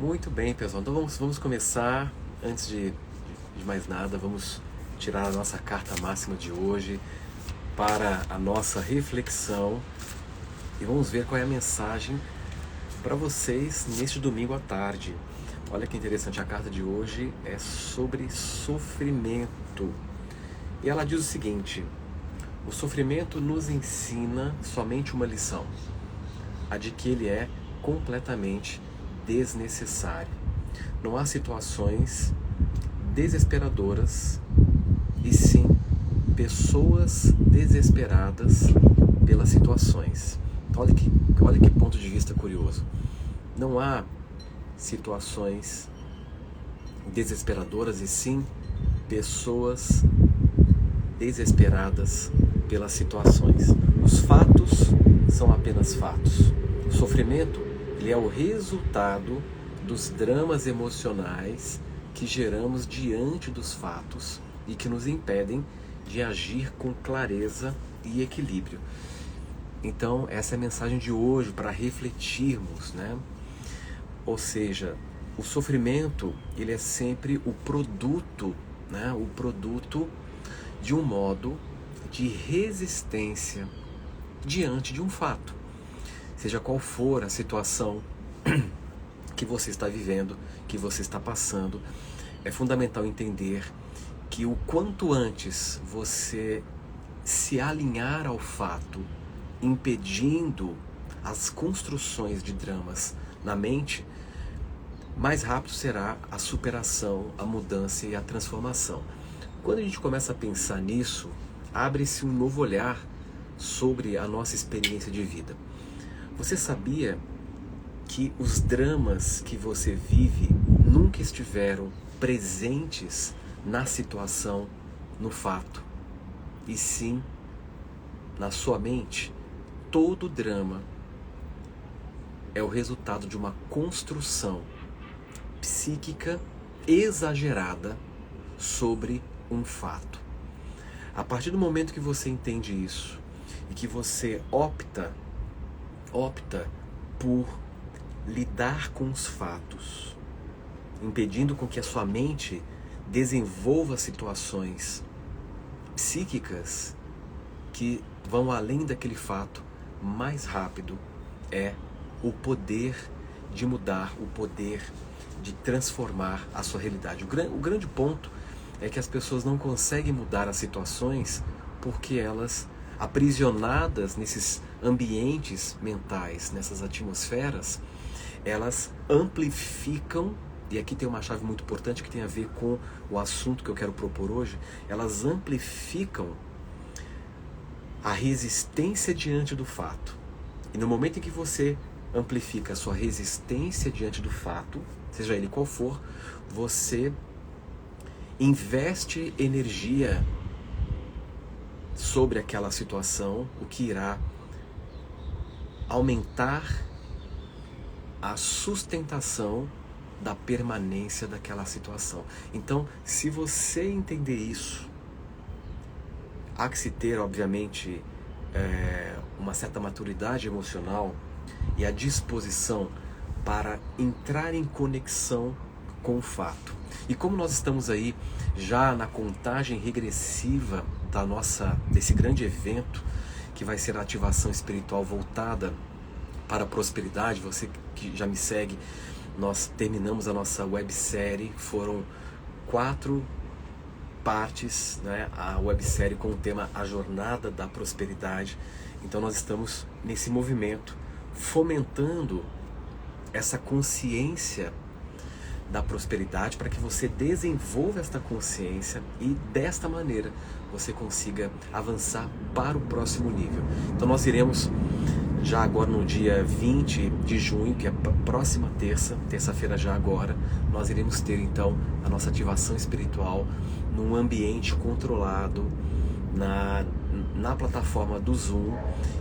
Muito bem, pessoal. Então vamos começar. Antes de mais nada, vamos tirar a nossa carta máxima de hoje para a nossa reflexão e vamos ver qual é a mensagem para vocês neste domingo à tarde. Olha que interessante, a carta de hoje é sobre sofrimento. E ela diz o seguinte: o sofrimento nos ensina somente uma lição, a de que ele é completamente desnecessário. Não há situações desesperadoras, e sim pessoas desesperadas pelas situações. Olha que ponto de vista curioso. Não há situações desesperadoras, e sim pessoas desesperadas pelas situações. Os fatos são apenas fatos. O sofrimento, ele é o resultado dos dramas emocionais que geramos diante dos fatos e que nos impedem de agir com clareza e equilíbrio. Então, essa é a mensagem de hoje para refletirmos, né? Ou seja, o sofrimento, ele é sempre o produto, né? O produto de um modo de resistência diante de um fato. Seja qual for a situação que você está vivendo, que você está passando, é fundamental entender que o quanto antes você se alinhar ao fato, impedindo as construções de dramas na mente, mais rápido será a superação, a mudança e a transformação. Quando a gente começa a pensar nisso, abre-se um novo olhar sobre a nossa experiência de vida. Você sabia que os dramas que você vive nunca estiveram presentes na situação, no fato, e sim na sua mente? Todo drama é o resultado de uma construção psíquica exagerada sobre um fato. A partir do momento que você entende isso e que você opta por lidar com os fatos, impedindo com que a sua mente desenvolva situações psíquicas que vão além daquele fato, mais rápido é o poder de mudar, o poder de transformar a sua realidade. O grande ponto é que as pessoas não conseguem mudar as situações porque elas, aprisionadas nesses ambientes mentais, nessas atmosferas, elas amplificam, e aqui tem uma chave muito importante que tem a ver com o assunto que eu quero propor hoje, elas amplificam a resistência diante do fato. E no momento em que você amplifica a sua resistência diante do fato, seja ele qual for, você investe energia sobre aquela situação, o que irá aumentar a sustentação da permanência daquela situação. Então, se você entender isso, há que se ter, obviamente, uma certa maturidade emocional e a disposição para entrar em conexão com o fato. E como nós estamos aí já na contagem regressiva desse grande evento, que vai ser a ativação espiritual voltada para a prosperidade, você que já me segue, nós terminamos a nossa websérie, foram 4 partes, né? A websérie com o tema A Jornada da Prosperidade. Então nós estamos nesse movimento, fomentando essa consciência da prosperidade para que você desenvolva esta consciência e desta maneira você consiga avançar para o próximo nível. Então nós iremos já agora no dia 20 de junho, que é a próxima terça-feira já agora, nós iremos ter então a nossa ativação espiritual num ambiente controlado, na plataforma do Zoom,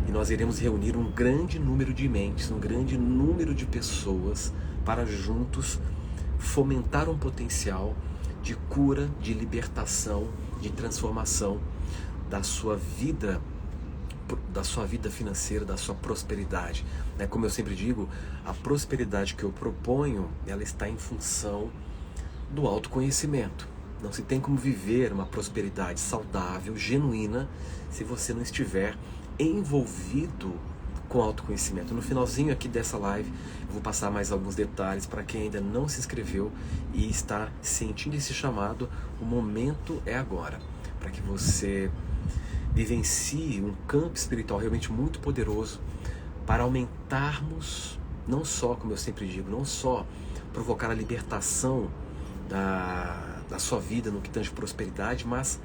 e nós iremos reunir um grande número de mentes, um grande número de pessoas para juntos fomentar um potencial de cura, de libertação, de transformação da sua vida da sua vida financeira, da sua prosperidade. Né? Como eu sempre digo, a prosperidade que eu proponho, ela está em função do autoconhecimento. Não se tem como viver uma prosperidade saudável, genuína, se você não estiver envolvido com autoconhecimento. No finalzinho aqui dessa live, eu vou passar mais alguns detalhes para quem ainda não se inscreveu e está sentindo esse chamado. O momento é agora, para que você vivencie um campo espiritual realmente muito poderoso para aumentarmos, não só, como eu sempre digo, não só provocar a libertação da sua vida no que tange prosperidade, mas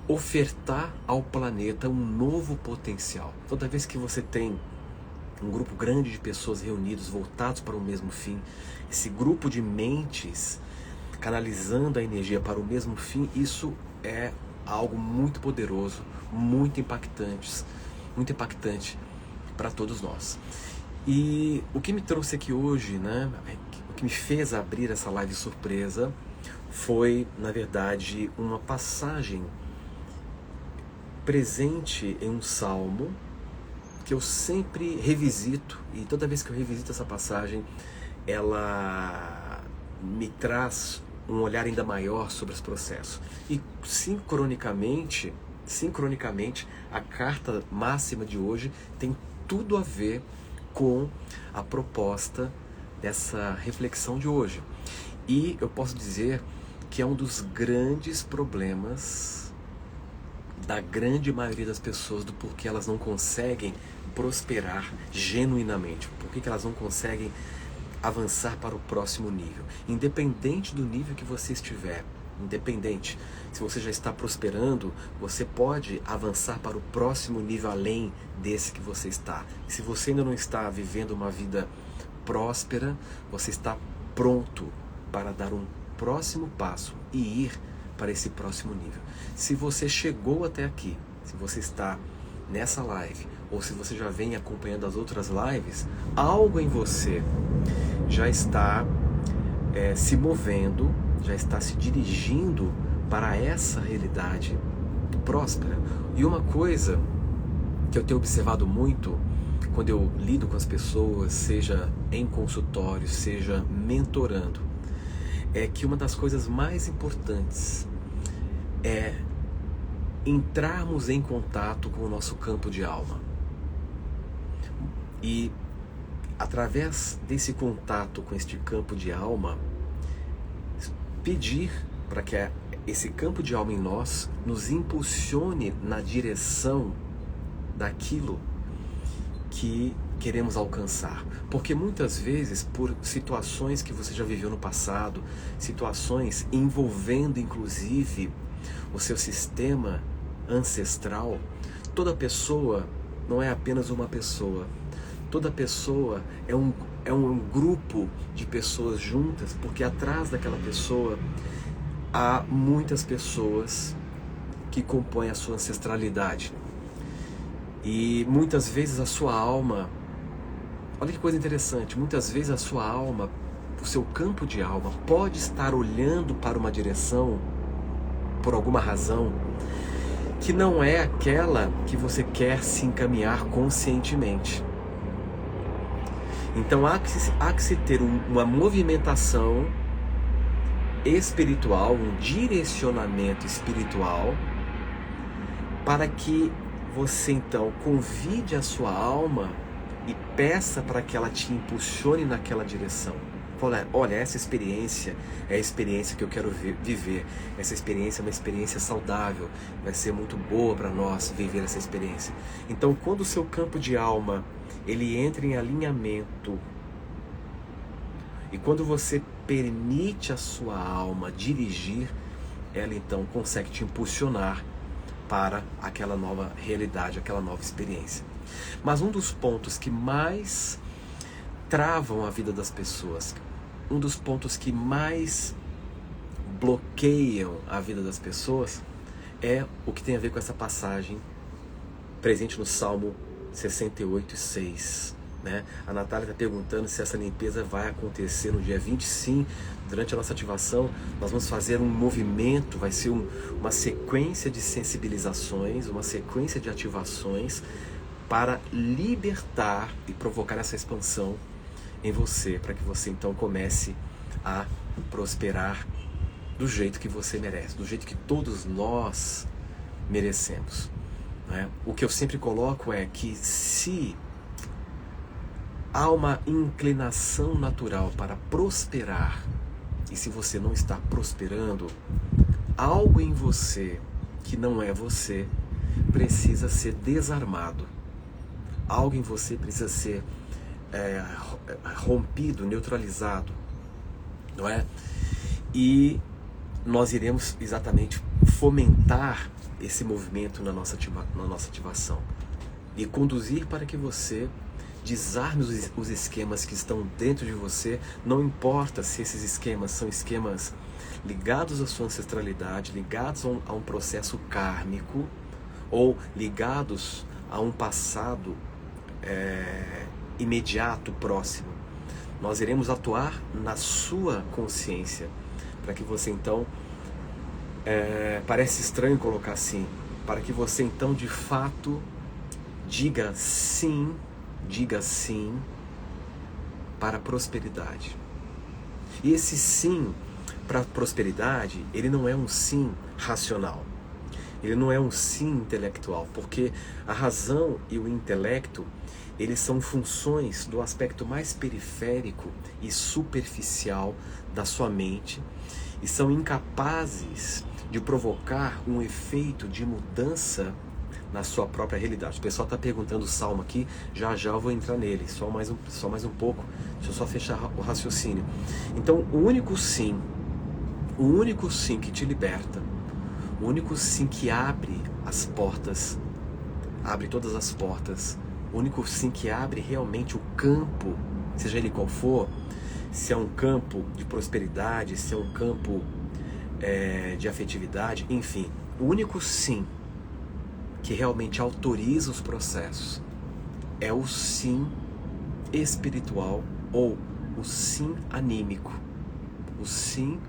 ofertar ao planeta um novo potencial. Toda vez que você tem um grupo grande de pessoas reunidos, voltados para o mesmo fim, esse grupo de mentes canalizando a energia para o mesmo fim, isso é algo muito poderoso, muito impactante para todos nós. E o que me trouxe aqui hoje, né, o que me fez abrir essa live surpresa, foi, na verdade, uma passagem presente em um salmo que eu sempre revisito, e toda vez que eu revisito essa passagem, ela me traz um olhar ainda maior sobre os processos. E sincronicamente, a carta máxima de hoje tem tudo a ver com a proposta dessa reflexão de hoje. E eu posso dizer que é um dos grandes problemas da grande maioria das pessoas, do porquê elas não conseguem prosperar genuinamente, porquê elas não conseguem avançar para o próximo nível. Independente do nível que você estiver, independente, se você já está prosperando, você pode avançar para o próximo nível além desse que você está. Se você ainda não está vivendo uma vida próspera, você está pronto para dar um próximo passo e ir para esse próximo nível. Se você chegou até aqui, se você está nessa live, ou se você já vem acompanhando as outras lives, algo em você já está se movendo, já está se dirigindo para essa realidade próspera. E uma coisa que eu tenho observado muito quando eu lido com as pessoas, seja em consultório, seja mentorando, é que uma das coisas mais importantes é entrarmos em contato com o nosso campo de alma. E através desse contato com este campo de alma, pedir para que esse campo de alma em nós nos impulsione na direção daquilo que queremos alcançar. Porque muitas vezes, por situações que você já viveu no passado, situações envolvendo inclusive o seu sistema ancestral, toda pessoa não é apenas uma pessoa. Toda pessoa é um grupo de pessoas juntas, porque atrás daquela pessoa há muitas pessoas que compõem a sua ancestralidade. E muitas vezes a sua alma, olha que coisa interessante, muitas vezes a sua alma, o seu campo de alma, pode estar olhando para uma direção, por alguma razão, que não é aquela que você quer se encaminhar conscientemente. Então há que se ter uma movimentação espiritual, um direcionamento espiritual, para que você então convide a sua alma e peça para que ela te impulsione naquela direção. Olha, essa experiência é a experiência que eu quero viver. Essa experiência é uma experiência saudável. Vai ser muito boa para nós viver essa experiência. Então, quando o seu campo de alma ele entra em alinhamento, e quando você permite a sua alma dirigir, ela então consegue te impulsionar para aquela nova realidade, aquela nova experiência. Mas um dos pontos que mais travam a vida das pessoas, um dos pontos que mais bloqueiam a vida das pessoas, é o que tem a ver com essa passagem presente no Salmo 68:6. Né? A Natália está perguntando se essa limpeza vai acontecer no dia 20. Sim, durante a nossa ativação nós vamos fazer um movimento, vai ser uma sequência de sensibilizações, uma sequência de ativações para libertar e provocar essa expansão em você, para que você então comece a prosperar do jeito que você merece, do jeito que todos nós merecemos, né? O que eu sempre coloco é que se há uma inclinação natural para prosperar, e se você não está prosperando, algo em você que não é você precisa ser desarmado. Algo em você precisa ser rompido, neutralizado, não é? E nós iremos exatamente fomentar esse movimento na nossa ativação e conduzir para que você desarme os esquemas que estão dentro de você. Não importa se esses esquemas são esquemas ligados à sua ancestralidade, ligados a um processo kármico, ou ligados a um passado imediato, próximo. Nós iremos atuar na sua consciência, para que você então, parece estranho colocar assim, para que você então de fato diga sim para a prosperidade. E esse sim para a prosperidade, ele não é um sim racional, ele não é um sim intelectual, porque a razão e o intelecto, eles são funções do aspecto mais periférico e superficial da sua mente e são incapazes de provocar um efeito de mudança na sua própria realidade. O pessoal está perguntando o salmo aqui, já já eu vou entrar nele, só mais um pouco, deixa eu só fechar o raciocínio. Então, o único sim que te liberta, o único sim que abre as portas, abre todas as portas, o único sim que abre realmente o campo, seja ele qual for, se é um campo de prosperidade, se é um campo de afetividade, enfim, o único sim que realmente autoriza os processos é o sim espiritual ou o sim anímico, o sim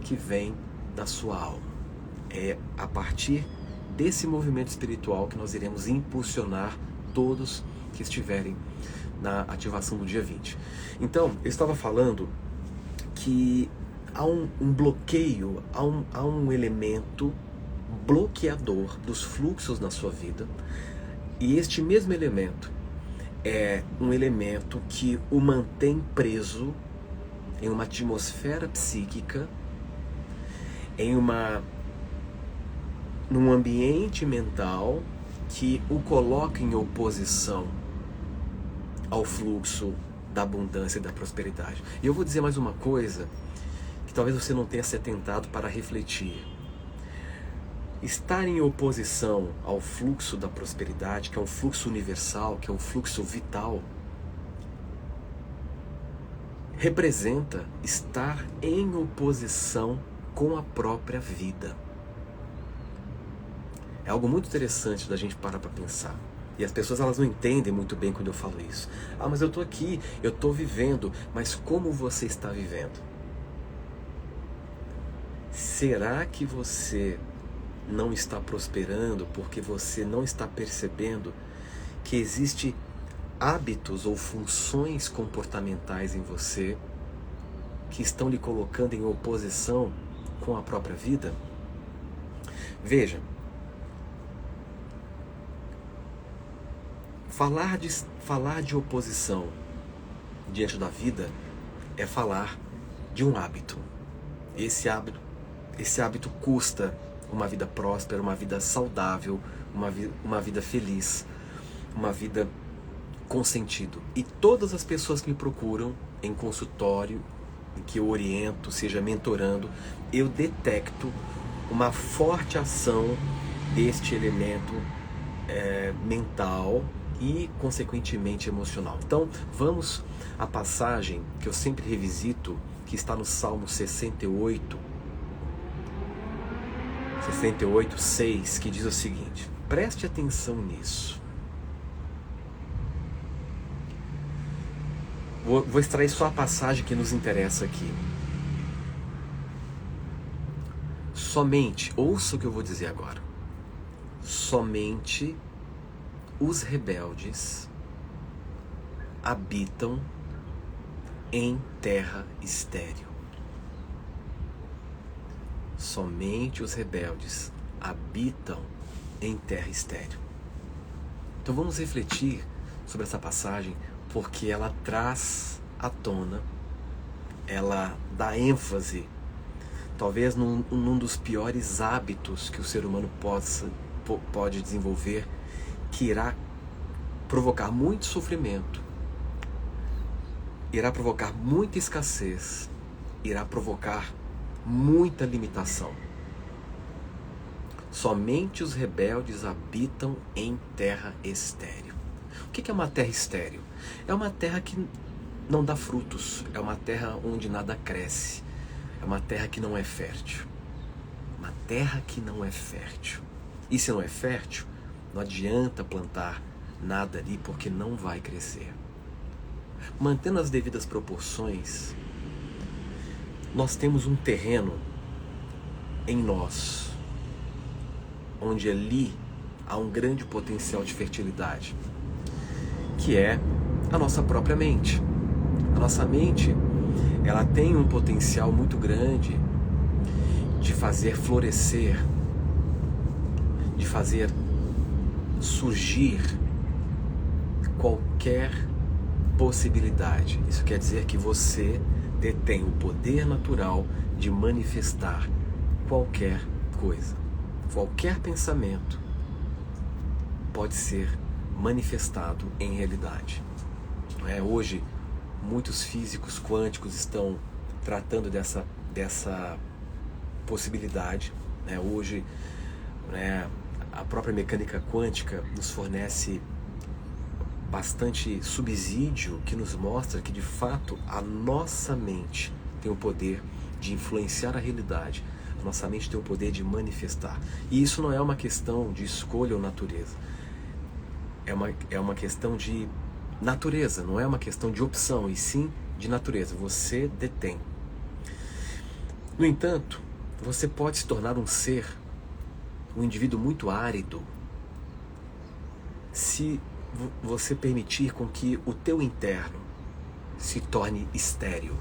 que vem da sua alma. É a partir desse movimento espiritual que nós iremos impulsionar todos que estiverem na ativação do dia 20. Então, eu estava falando que há um bloqueio, há um elemento bloqueador dos fluxos na sua vida, e este mesmo elemento é um elemento que o mantém preso em uma atmosfera psíquica, num ambiente mental que o coloca em oposição ao fluxo da abundância e da prosperidade. E eu vou dizer mais uma coisa que talvez você não tenha se atentado para refletir. Estar em oposição ao fluxo da prosperidade, que é um fluxo universal, que é um fluxo vital, representa estar em oposição com a própria vida. É algo muito interessante da gente parar para pensar. E as pessoas, elas não entendem muito bem quando eu falo isso. Ah, mas eu estou aqui, eu estou vivendo. Mas como você está vivendo? Será que você não está prosperando porque você não está percebendo que existe hábitos ou funções comportamentais em você que estão lhe colocando em oposição com a própria vida? Veja, falar de oposição diante da vida é falar de um hábito. Esse hábito custa uma vida próspera, uma vida saudável, uma vida feliz, uma vida com sentido. E todas as pessoas que me procuram em consultório, em que eu oriento, seja mentorando, eu detecto uma forte ação deste elemento mental e, consequentemente, emocional. Então, vamos à passagem que eu sempre revisito, que está no Salmo 68:6, que diz o seguinte: preste atenção nisso. Vou extrair só a passagem que nos interessa aqui. Somente, ouça o que eu vou dizer agora. Somente os rebeldes habitam em terra estéril. Somente os rebeldes habitam em terra estéril. Então vamos refletir sobre essa passagem, porque ela traz à tona, ela dá ênfase, talvez num dos piores hábitos que o ser humano pode desenvolver, que irá provocar muito sofrimento, irá provocar muita escassez, irá provocar muita limitação. Somente os rebeldes habitam em terra estéril. O que é uma terra estéril? É uma terra que não dá frutos, é uma terra onde nada cresce, é uma terra que não é fértil. Uma terra que não é fértil. E se não é fértil, não adianta plantar nada ali, porque não vai crescer. Mantendo as devidas proporções, nós temos um terreno em nós, onde ali há um grande potencial de fertilidade, que é a nossa própria mente. A nossa mente, ela tem um potencial muito grande de fazer florescer, de fazer surgir qualquer possibilidade. Isso quer dizer que você detém o poder natural de manifestar qualquer coisa. Qualquer pensamento pode ser manifestado em realidade. Hoje, muitos físicos quânticos estão tratando dessa possibilidade. Hoje, a própria mecânica quântica nos fornece bastante subsídio que nos mostra que, de fato, a nossa mente tem o poder de influenciar a realidade. A nossa mente tem o poder de manifestar. E isso não é uma questão de escolha ou natureza. É uma questão de natureza, não é uma questão de opção, e sim de natureza. Você detém. No entanto, você pode se tornar um indivíduo muito árido, se você permitir com que o teu interno se torne estéril.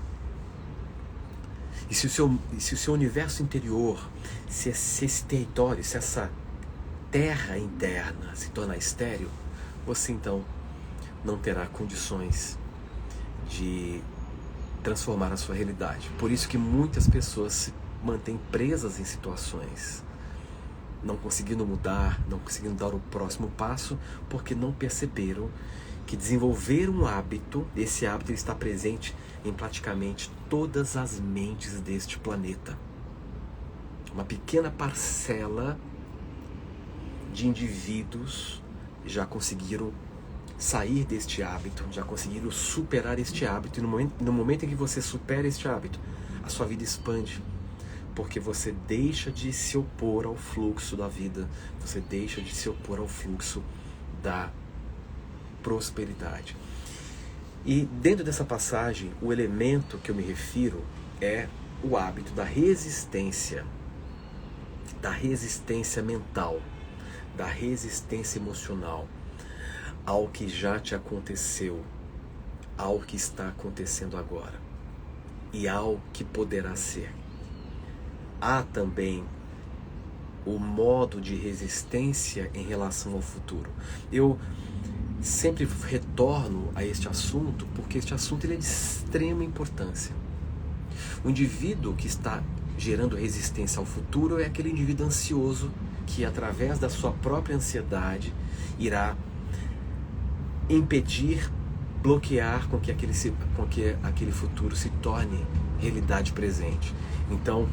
E se o seu universo interior, se esse território, se essa terra interna se tornar estéril, você então não terá condições de transformar a sua realidade. Por isso que muitas pessoas se mantêm presas em situações, não conseguindo mudar, não conseguindo dar o próximo passo, porque não perceberam que desenvolver um hábito, esse hábito está presente em praticamente todas as mentes deste planeta. Uma pequena parcela de indivíduos já conseguiram sair deste hábito, já conseguiram superar este hábito, e no momento em que você supera este hábito, a sua vida expande, porque você deixa de se opor ao fluxo da vida, você deixa de se opor ao fluxo da prosperidade. E dentro dessa passagem, o elemento que eu me refiro é o hábito da resistência mental, da resistência emocional ao que já te aconteceu, ao que está acontecendo agora e ao que poderá ser. Há também o modo de resistência em relação ao futuro. Eu sempre retorno a este assunto porque este assunto ele é de extrema importância. O indivíduo que está gerando resistência ao futuro é aquele indivíduo ansioso que, através da sua própria ansiedade, irá impedir, bloquear com que aquele futuro se torne realidade presente. Então,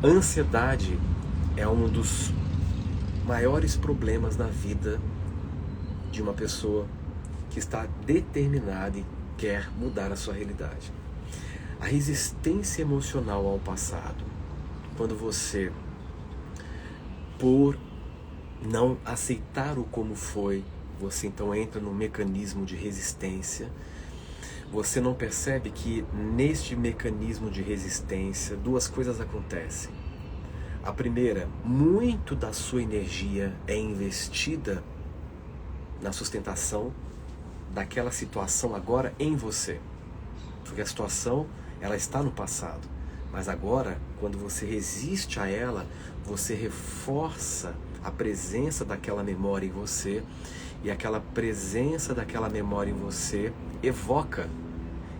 ansiedade é um dos maiores problemas na vida de uma pessoa que está determinada e quer mudar a sua realidade. A resistência emocional ao passado, quando você, por não aceitar o como foi, você então entra num mecanismo de resistência. Você não percebe que neste mecanismo de resistência duas coisas acontecem. A primeira, muito da sua energia é investida na sustentação daquela situação agora em você. Porque a situação, ela está no passado. Mas agora, quando você resiste a ela, você reforça a presença daquela memória em você, e aquela presença daquela memória em você evoca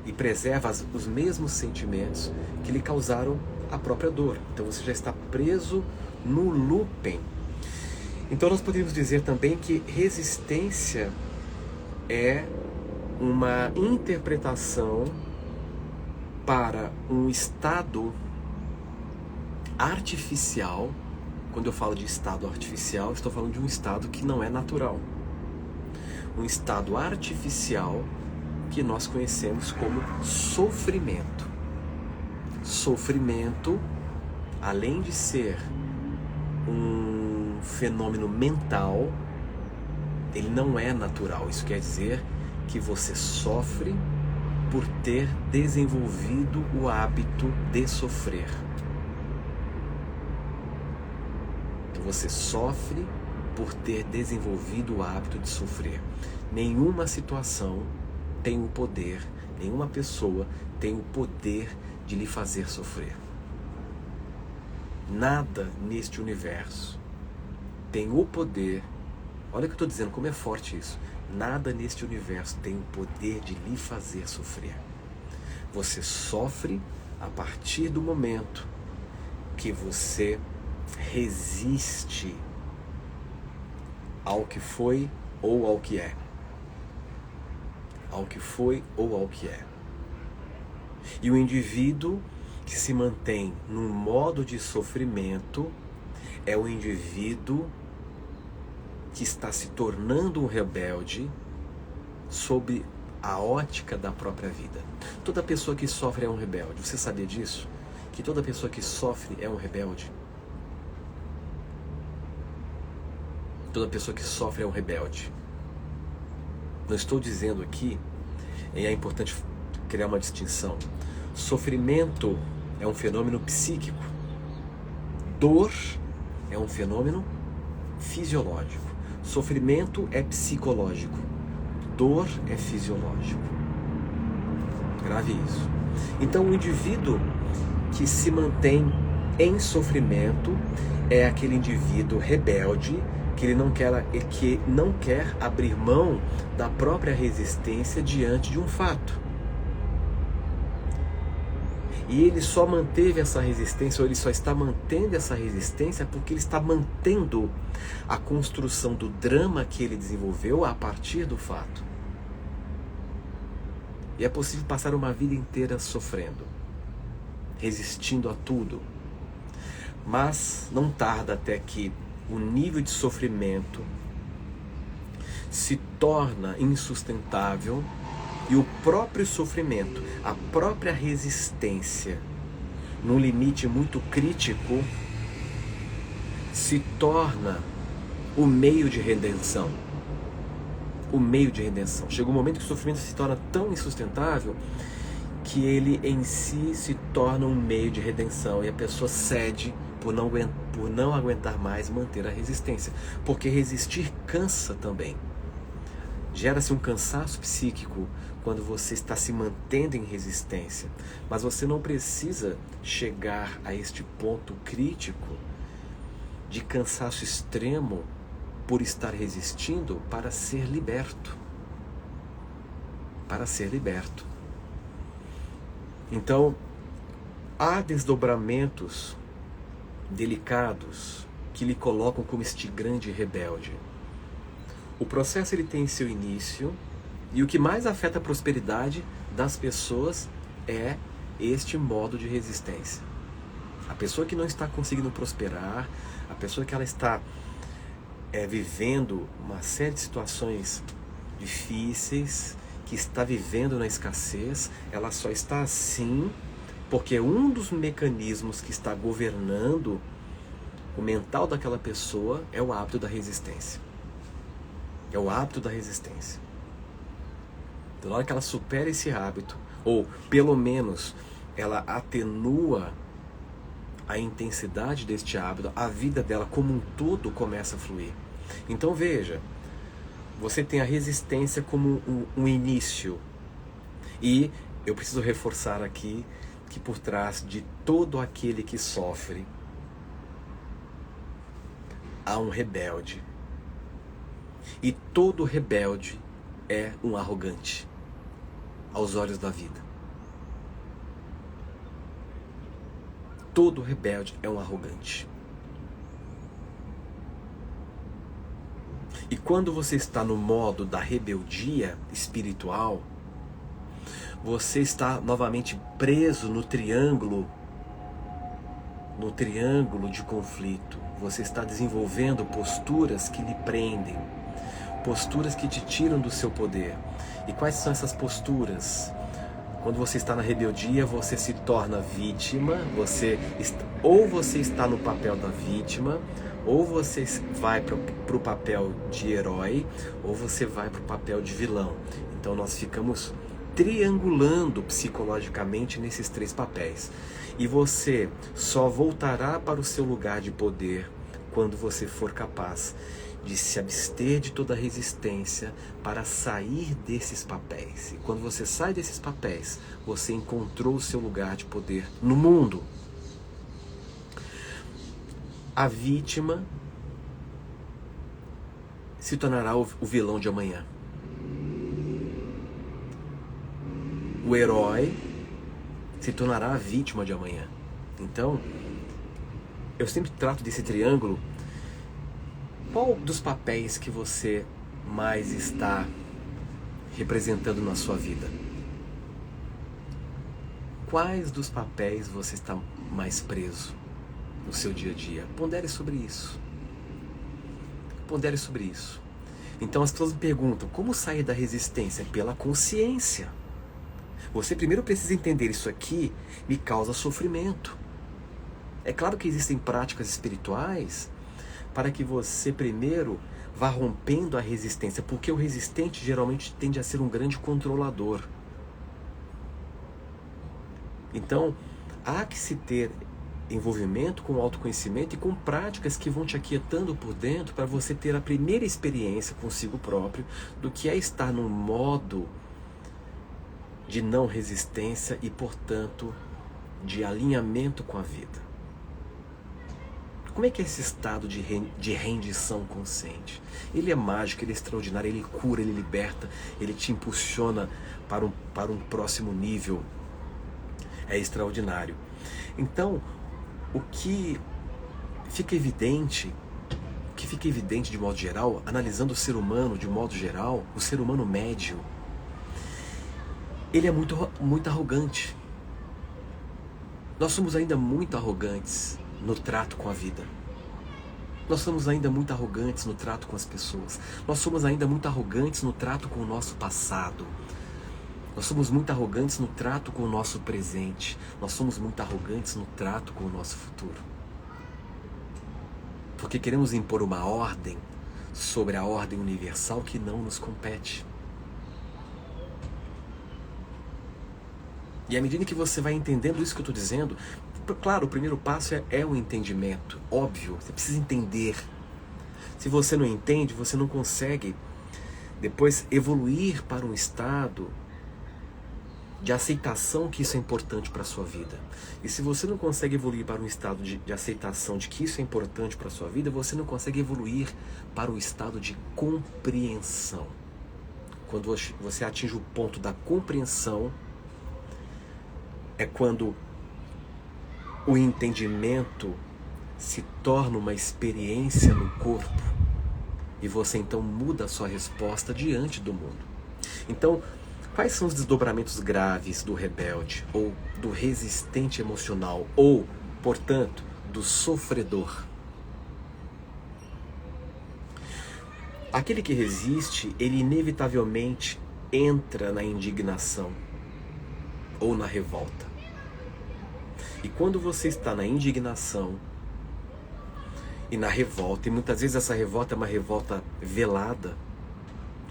e preserva os mesmos sentimentos que lhe causaram a própria dor. Então você já está preso no looping. Então nós poderíamos dizer também que resistência é uma interpretação para um estado artificial. Quando eu falo de estado artificial, estou falando de um estado que não é natural. Um estado artificial que nós conhecemos como sofrimento. Sofrimento, além de ser um fenômeno mental, ele não é natural. Isso quer dizer que você sofre por ter desenvolvido o hábito de sofrer. Então você sofre por ter desenvolvido o hábito de sofrer. Nenhuma situação tem o poder, nenhuma pessoa tem o poder de lhe fazer sofrer. Nada neste universo tem o poder, olha o que eu estou dizendo, como é forte isso. Nada neste universo tem o poder de lhe fazer sofrer. Você sofre a partir do momento que você resiste ao que foi ou ao que é. Ao que foi ou ao que é. E o indivíduo que se mantém num modo de sofrimento é o indivíduo que está se tornando um rebelde sob a ótica da própria vida. Toda pessoa que sofre é um rebelde. Você sabia disso? Que toda pessoa que sofre é um rebelde? Toda pessoa que sofre é um rebelde. Não estou dizendo aqui, e é importante criar uma distinção. Sofrimento é um fenômeno psíquico. Dor é um fenômeno fisiológico. Sofrimento é psicológico. Dor é fisiológico. Grave isso. Então o indivíduo que se mantém em sofrimento é aquele indivíduo rebelde que não quer abrir mão da própria resistência diante de um fato. E ele só manteve essa resistência, ou ele só está mantendo essa resistência porque ele está mantendo a construção do drama que ele desenvolveu a partir do fato. E é possível passar uma vida inteira sofrendo, resistindo a tudo. Mas não tarda até que o nível de sofrimento se torna insustentável e o próprio sofrimento, a própria resistência, num limite muito crítico, se torna o meio de redenção. O meio de redenção. Chega um momento que o sofrimento se torna tão insustentável que ele em si se torna um meio de redenção e a pessoa cede por não aguentar mais manter a resistência. Porque resistir cansa também. Gera-se um cansaço psíquico quando você está se mantendo em resistência. Mas você não precisa chegar a este ponto crítico de cansaço extremo por estar resistindo para ser liberto. Para ser liberto. Então, há desdobramentos delicados que lhe colocam como este grande rebelde. O processo ele tem seu início e o que mais afeta a prosperidade das pessoas é este modo de resistência. A pessoa que não está conseguindo prosperar, a pessoa que ela está vivendo uma série de situações difíceis, que está vivendo na escassez, ela só está assim porque um dos mecanismos que está governando o mental daquela pessoa é o hábito da resistência. É o hábito da resistência. Então, na hora que ela supera esse hábito, ou pelo menos ela atenua a intensidade deste hábito, a vida dela como um todo começa a fluir. Então veja, você tem a resistência como um início. E eu preciso reforçar aqui que por trás de todo aquele que sofre há um rebelde. E todo rebelde é um arrogante aos olhos da vida. Todo rebelde é um arrogante. E quando você está no modo da rebeldia espiritual, você está novamente preso no triângulo de conflito. Você está desenvolvendo posturas que lhe prendem, posturas que te tiram do seu poder. E quais são essas posturas? Quando você está na rebeldia, você se torna vítima, ou você está no papel da vítima, ou você vai para o papel de herói, ou você vai para o papel de vilão. Então nós ficamos triangulando psicologicamente nesses três papéis. E você só voltará para o seu lugar de poder quando você for capaz de se abster de toda resistência para sair desses papéis. E quando você sai desses papéis, você encontrou o seu lugar de poder no mundo. A vítima se tornará o vilão de amanhã. O herói se tornará a vítima de amanhã. Então, eu sempre trato desse triângulo. Qual dos papéis que você mais está representando na sua vida? Quais dos papéis você está mais preso no seu dia a dia? Pondere sobre isso. Pondere sobre isso. Então as pessoas me perguntam, como sair da resistência? Pela consciência. Você primeiro precisa entender isso aqui me causa sofrimento. É claro que existem práticas espirituais para que você primeiro vá rompendo a resistência, porque o resistente geralmente tende a ser um grande controlador. Então, há que se ter envolvimento com o autoconhecimento e com práticas que vão te aquietando por dentro para você ter a primeira experiência consigo próprio do que é estar num modo de não resistência e, portanto, de alinhamento com a vida. Como é que é esse estado de rendição consciente? Ele é mágico, ele é extraordinário, ele cura, ele liberta, ele te impulsiona para um próximo nível. É extraordinário. Então, o que fica evidente de modo geral, analisando o ser humano de modo geral, o ser humano médio, ele é muito arrogante. Nós somos ainda muito arrogantes no trato com a vida. Nós somos ainda muito arrogantes no trato com as pessoas. Nós somos ainda muito arrogantes no trato com o nosso passado. Nós somos muito arrogantes no trato com o nosso presente. Nós somos muito arrogantes no trato com o nosso futuro. Porque queremos impor uma ordem sobre a ordem universal que não nos compete. E à medida que você vai entendendo isso que eu estou dizendo, claro, o primeiro passo é o entendimento, óbvio, você precisa entender. Se você não entende, você não consegue depois evoluir para um estado de aceitação que isso é importante para a sua vida. E se você não consegue evoluir para um estado de aceitação de que isso é importante para a sua vida, você não consegue evoluir para o estado de compreensão. Quando você atinge o ponto da compreensão, é quando o entendimento se torna uma experiência no corpo e você então muda a sua resposta diante do mundo. Então, quais são os desdobramentos graves do rebelde ou do resistente emocional ou, portanto, do sofredor? Aquele que resiste, ele inevitavelmente entra na indignação ou na revolta. E quando você está na indignação e na revolta, e muitas vezes essa revolta é uma revolta velada,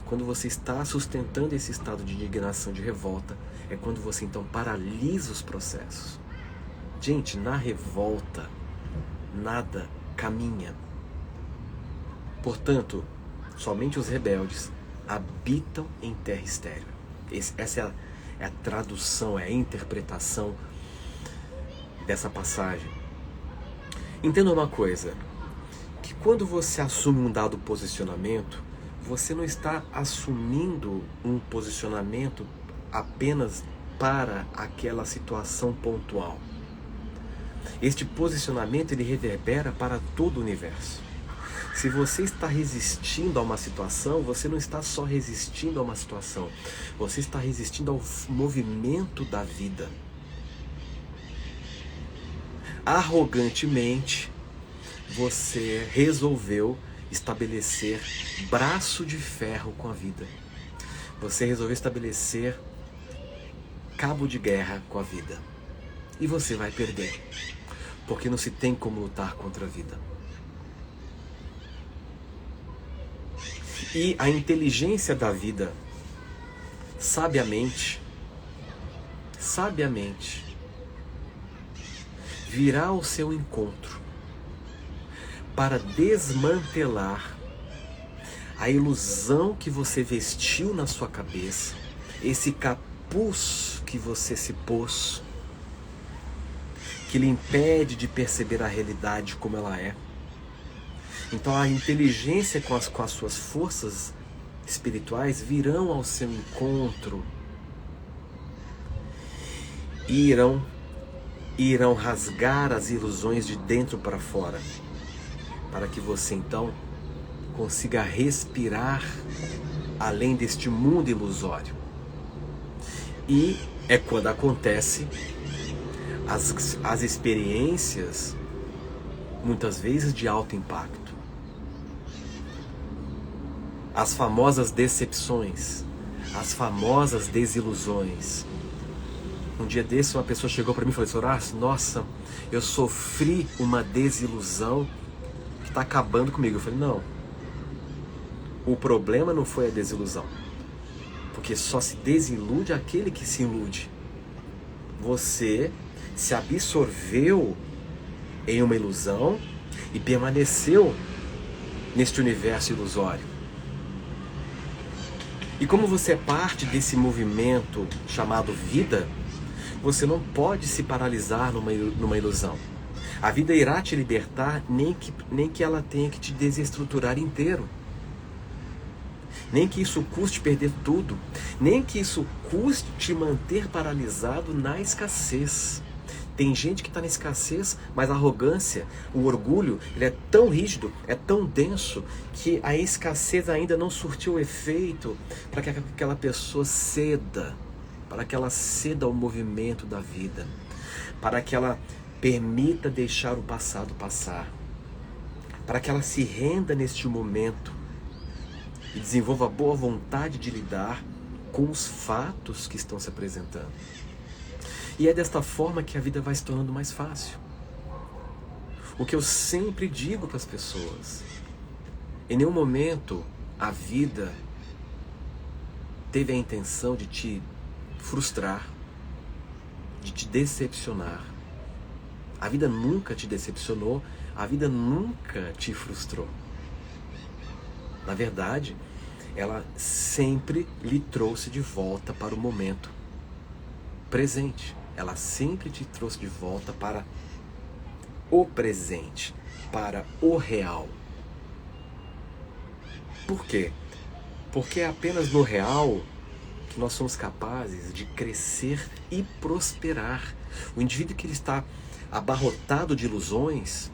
quando você está sustentando esse estado de indignação, de revolta, é quando você então paralisa os processos. Gente, na revolta, nada caminha. Portanto, somente os rebeldes habitam em terra estéril. Essa é a tradução, é a interpretação dessa passagem. Entenda uma coisa, que quando você assume um dado posicionamento, você não está assumindo um posicionamento apenas para aquela situação pontual. Este posicionamento ele reverbera para todo o universo. Se você está resistindo a uma situação, você não está só resistindo a uma situação, você está resistindo ao movimento da vida. Arrogantemente, você resolveu estabelecer braço de ferro com a vida. Você resolveu estabelecer cabo de guerra com a vida. E você vai perder, porque não se tem como lutar contra a vida. E a inteligência da vida, sabiamente, virá ao seu encontro para desmantelar a ilusão que você vestiu na sua cabeça, esse capuz que você se pôs, que lhe impede de perceber a realidade como ela é. Então a inteligência com as suas forças espirituais virão ao seu encontro e irão rasgar as ilusões de dentro para fora, para que você então consiga respirar além deste mundo ilusório. E é quando acontece as experiências, muitas vezes de alto impacto. As famosas decepções, as famosas desilusões. Um dia desse uma pessoa chegou para mim e falou assim: Horácio, nossa, eu sofri uma desilusão que está acabando comigo. Eu falei: não, o problema não foi a desilusão, porque só se desilude aquele que se ilude. Você se absorveu em uma ilusão e permaneceu neste universo ilusório. E como você é parte desse movimento chamado vida, você não pode se paralisar numa ilusão. A vida irá te libertar, nem que ela tenha que te desestruturar inteiro. Nem que isso custe perder tudo. Nem que isso custe te manter paralisado na escassez. Tem gente que está na escassez, mas a arrogância, o orgulho, ele é tão rígido, é tão denso, que a escassez ainda não surtiu efeito para que aquela pessoa ceda, para que ela ceda ao movimento da vida, para que ela permita deixar o passado passar, para que ela se renda neste momento e desenvolva a boa vontade de lidar com os fatos que estão se apresentando. E é desta forma que a vida vai se tornando mais fácil. O que eu sempre digo para as pessoas: em nenhum momento a vida teve a intenção de te frustrar, de te decepcionar. A vida nunca te decepcionou, a vida nunca te frustrou. Na verdade, ela sempre lhe trouxe de volta para o momento presente. Ela sempre te trouxe de volta para o presente, para o real. Por quê? Porque é apenas no real que nós somos capazes de crescer e prosperar. O indivíduo que ele está abarrotado de ilusões,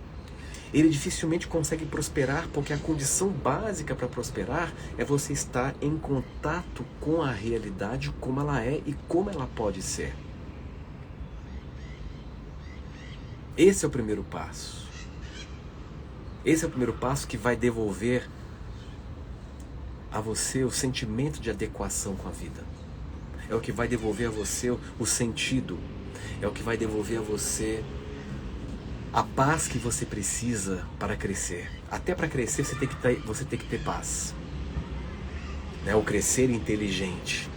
ele dificilmente consegue prosperar, porque a condição básica para prosperar é você estar em contato com a realidade como ela é e como ela pode ser. Esse é o primeiro passo. Esse é o primeiro passo que vai devolver a você o sentimento de adequação com a vida. É o que vai devolver a você o sentido. É o que vai devolver a você a paz que você precisa para crescer. Até para crescer você tem que ter paz. O crescer inteligente.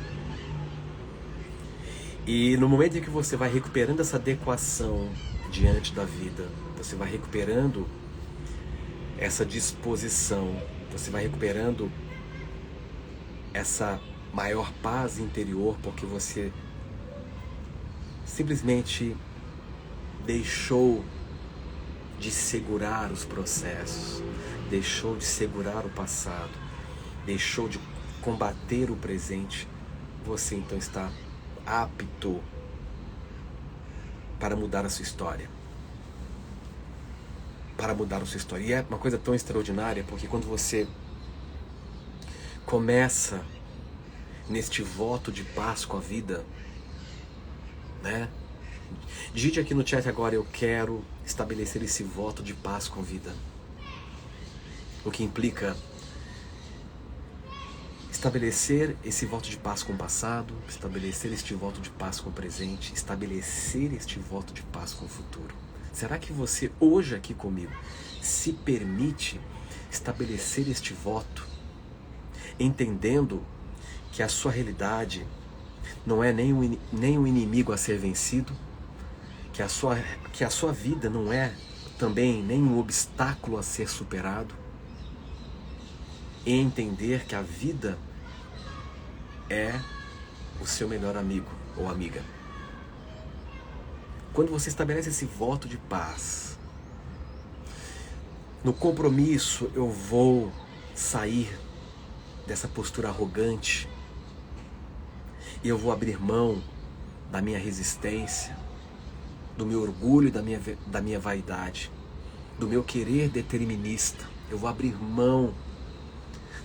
E no momento em que você vai recuperando essa adequação diante da vida, você vai recuperando essa disposição, Você vai recuperando essa maior paz interior porque você simplesmente deixou de segurar os processos, deixou de segurar o passado, deixou de combater o presente. Você então está apto para mudar a sua história. Para mudar a sua história. E é uma coisa tão extraordinária, porque quando você começa neste voto de paz com a vida, né? Digite aqui no chat agora: eu quero estabelecer esse voto de paz com a vida. O que implica estabelecer esse voto de paz com o passado, estabelecer este voto de paz com o presente, estabelecer este voto de paz com o futuro. Será que você hoje aqui comigo se permite estabelecer este voto, entendendo que a sua realidade não é nem um inimigo a ser vencido, que a sua vida não é também nem um obstáculo a ser superado, e entender que a vida é o seu melhor amigo ou amiga. Quando você estabelece esse voto de paz, no compromisso eu vou sair dessa postura arrogante e eu vou abrir mão da minha resistência, do meu orgulho e da minha vaidade, do meu querer determinista. Eu vou abrir mão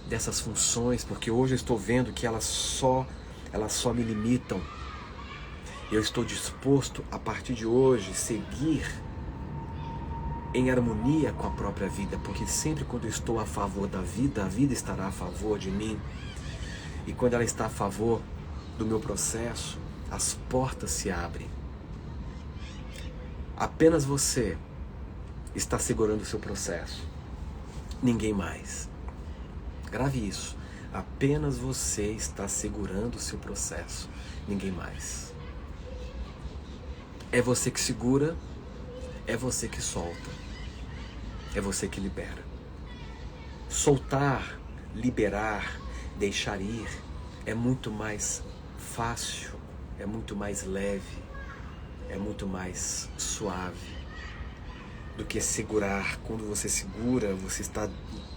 dessas funções, porque hoje eu estou vendo que elas só me limitam. Eu estou disposto, a partir de hoje, seguir em harmonia com a própria vida, porque sempre quando eu estou a favor da vida, a vida estará a favor de mim. E quando ela está a favor do meu processo, as portas se abrem. Apenas você está segurando o seu processo, ninguém mais. Grave isso. Apenas você está segurando o seu processo, ninguém mais. É você que segura, é você que solta, é você que libera. Soltar, liberar, deixar ir é muito mais fácil, é muito mais leve, é muito mais suave do que segurar. Quando você segura, você está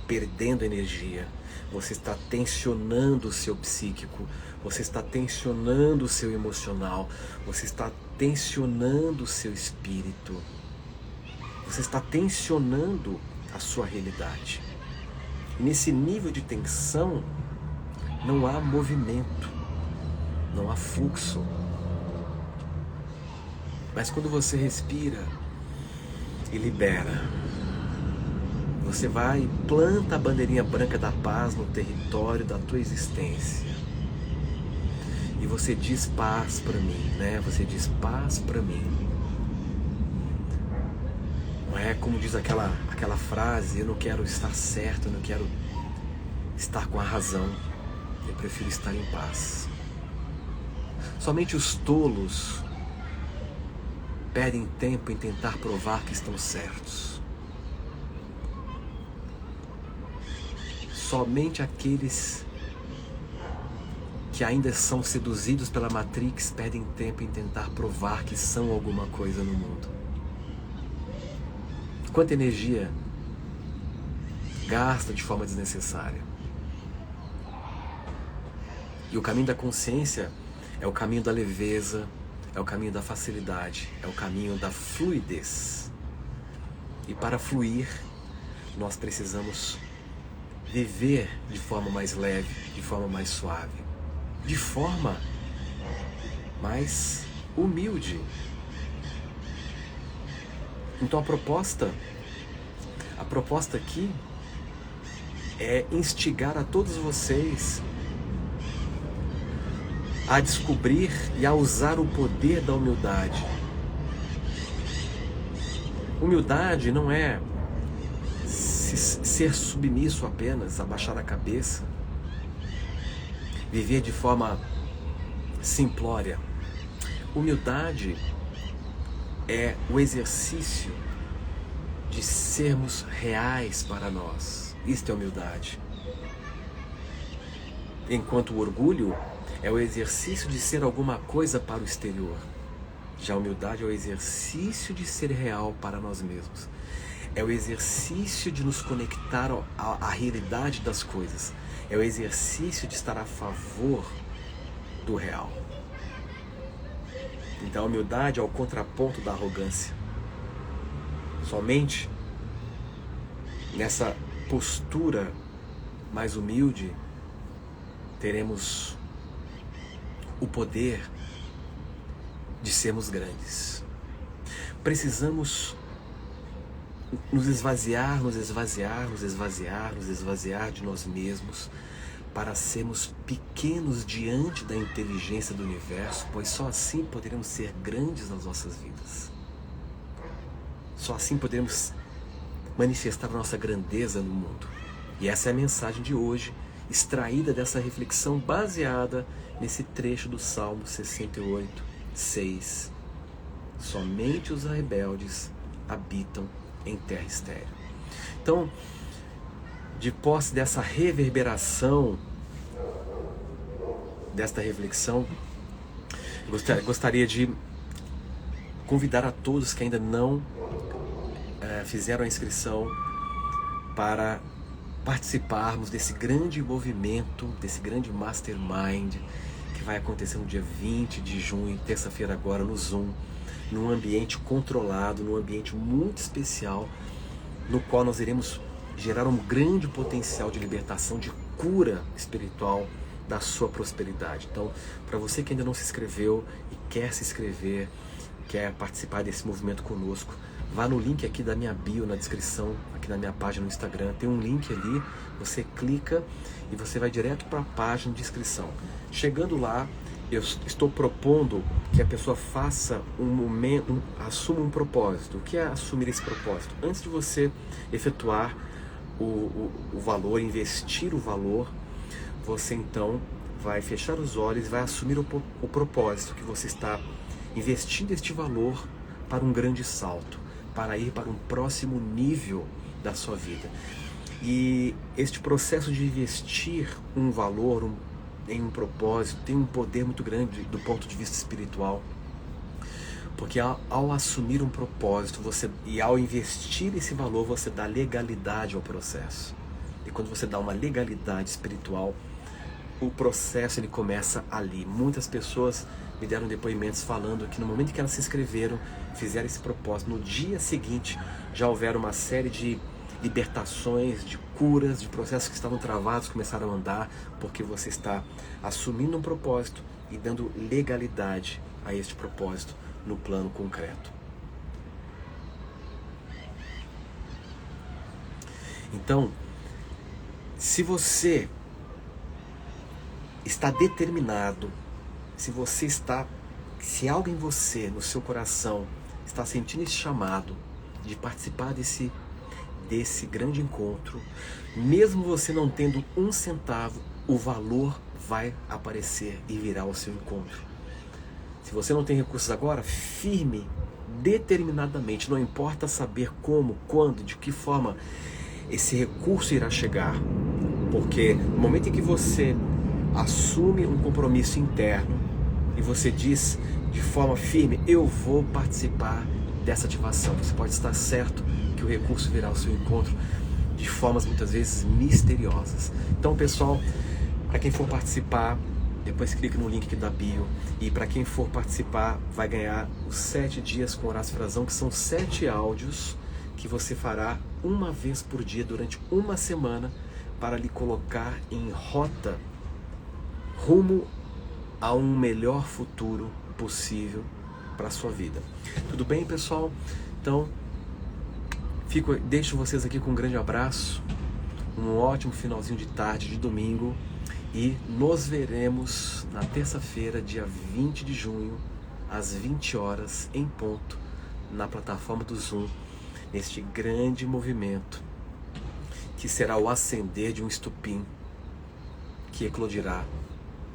perdendo energia, você está tensionando o seu psíquico, você está tensionando o seu emocional, você está tensionando o seu espírito, você está tensionando a sua realidade. E nesse nível de tensão não há movimento, não há fluxo. Mas quando você respira e libera, você vai e planta a bandeirinha branca da paz no território da tua existência. E você diz paz para mim, né? Você diz paz para mim. Não é como diz aquela frase: eu não quero estar certo, eu não quero estar com a razão, eu prefiro estar em paz. Somente os tolos perdem tempo em tentar provar que estão certos. Somente aqueles que ainda são seduzidos pela Matrix perdem tempo em tentar provar que são alguma coisa no mundo. Quanta energia gasta de forma desnecessária. E o caminho da consciência é o caminho da leveza, é o caminho da facilidade, é o caminho da fluidez. E para fluir, nós precisamos viver de forma mais leve, de forma mais suave, de forma mais humilde. Então a proposta aqui é instigar a todos vocês a descobrir e a usar o poder da humildade. Humildade não é ser submisso apenas, abaixar a cabeça, viver de forma simplória. Humildade é o exercício de sermos reais para nós. Isto é humildade. Enquanto o orgulho é o exercício de ser alguma coisa para o exterior. Já a humildade é o exercício de ser real para nós mesmos. É o exercício de nos conectar à realidade das coisas. É o exercício de estar a favor do real. Então a humildade é o contraponto da arrogância. Somente nessa postura mais humilde teremos o poder de sermos grandes. Precisamos nos esvaziar de nós mesmos para sermos pequenos diante da inteligência do universo, pois só assim poderemos ser grandes nas nossas vidas. Só assim poderemos manifestar a nossa grandeza no mundo. E essa é a mensagem de hoje, extraída dessa reflexão baseada nesse trecho do Salmo 68, 6. Somente os rebeldes habitam em terra estéril. Então, de posse dessa reverberação, desta reflexão, gostaria de convidar a todos que ainda não fizeram a inscrição para participarmos desse grande movimento, desse grande mastermind que vai acontecer no dia 20 de junho, terça-feira agora, no Zoom, num ambiente controlado, num ambiente muito especial, no qual nós iremos gerar um grande potencial de libertação, de cura espiritual da sua prosperidade. Então, para você que ainda não se inscreveu e quer se inscrever, quer participar desse movimento conosco, vá no link aqui da minha bio, na descrição, aqui na minha página no Instagram, tem um link ali, você clica e você vai direto para a página de inscrição. Chegando lá, eu estou propondo que a pessoa faça assuma um propósito. O que é assumir esse propósito? Antes de você efetuar o valor, investir o valor, você então vai fechar os olhos e vai assumir o propósito que você está investindo este valor para um grande salto, para ir para um próximo nível da sua vida. E este processo de investir um valor em um propósito tem um poder muito grande do ponto de vista espiritual, porque ao assumir um propósito e ao investir esse valor, você dá legalidade ao processo. E quando você dá uma legalidade espiritual, o processo ele começa ali. Muitas pessoas me deram depoimentos falando que no momento em que elas se inscreveram, fizeram esse propósito, no dia seguinte já houveram uma série de libertações, de curas, de processos que estavam travados, começaram a andar, porque você está assumindo um propósito e dando legalidade a este propósito no plano concreto. Então, se você está determinado, se algo em você, no seu coração, está sentindo esse chamado de participar desse grande encontro, mesmo você não tendo um centavo, o valor vai aparecer e virá ao seu encontro. Se você não tem recursos agora, firme, determinadamente, não importa saber como, quando, de que forma esse recurso irá chegar, porque no momento em que você assume um compromisso interno e você diz de forma firme, eu vou participar dessa ativação, você pode estar certo que o recurso virá ao seu encontro de formas muitas vezes misteriosas. Então, pessoal, para quem for participar, depois clique no link aqui da bio, e para quem for participar vai ganhar os 7 dias com Horácio Frazão, que são 7 áudios que você fará uma vez por dia durante uma semana para lhe colocar em rota rumo a um melhor futuro possível para a sua vida. Tudo bem, pessoal? Então, deixo vocês aqui com um grande abraço, um ótimo finalzinho de tarde de domingo, e nos veremos na terça-feira, dia 20 de junho, às 20 horas em ponto, na plataforma do Zoom, neste grande movimento que será o ascender de um estupim que eclodirá,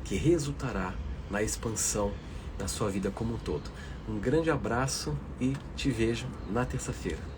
que resultará na expansão da sua vida como um todo. Um grande abraço e te vejo na terça-feira.